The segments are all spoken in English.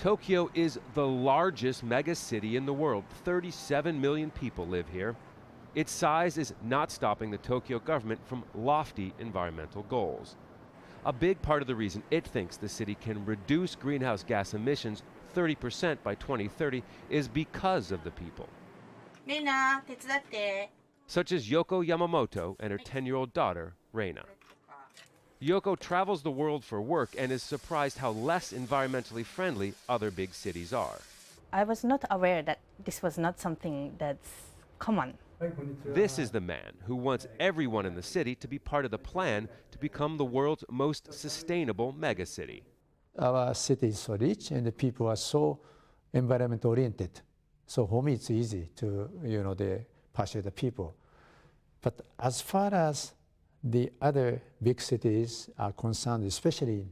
Tokyo is the largest megacity in the world. 37 million people live here. Its size is not stopping the Tokyo government from lofty environmental goals. A big part of the reason it thinks the city can reduce greenhouse gas emissions 30% by 2030 is because of the people. Such as Yoko Yamamoto and her 10-year-old daughter, Reina. Yoko travels the world for work and is surprised how less environmentally friendly other big cities are. I was not aware that this was not something that's common. This is the man who wants everyone in the city to be part of the plan to become the world's most sustainable megacity. Our city is so rich and the people are so environment oriented. So for me it's easy to, they pursue the people. But as far as the other big cities are concerned, especially in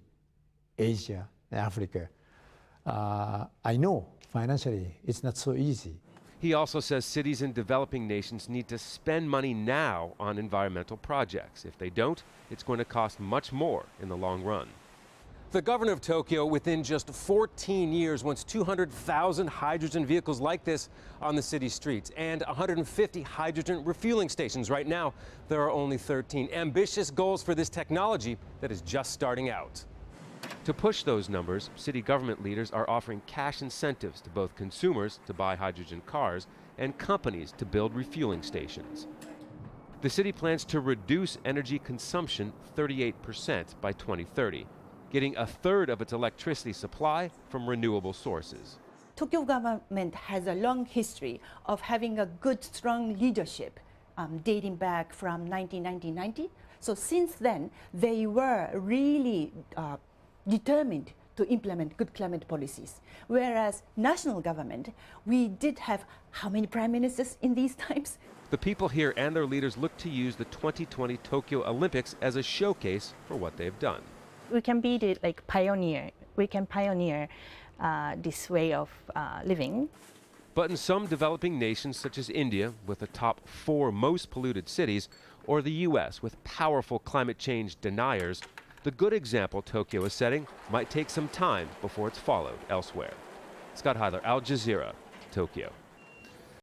Asia and Africa, I know financially it's not so easy. He also says cities in developing nations need to spend money now on environmental projects. If they don't, it's going to cost much more in the long run. The governor of Tokyo, within just 14 years, wants 200,000 hydrogen vehicles like this on the city streets and 150 hydrogen refueling stations. Right now, there are only 13. Ambitious goals for this technology that is just starting out. To push those numbers, city government leaders are offering cash incentives to both consumers to buy hydrogen cars and companies to build refueling stations. The city plans to reduce energy consumption 38% by 2030. Getting a third of its electricity supply from renewable sources. Tokyo government has a long history of having a good, strong leadership dating back from 1990. So since then, they were really determined to implement good climate policies. Whereas national government, we did have how many prime ministers in these times? The people here and their leaders look to use the 2020 Tokyo Olympics as a showcase for what they've done. We can be the pioneer. We can pioneer this way of living. But in some developing nations, such as India, with the top 4 most polluted cities, or the US, with powerful climate change deniers, the good example Tokyo is setting might take some time before it's followed elsewhere. Scott Heidler, Al Jazeera, Tokyo.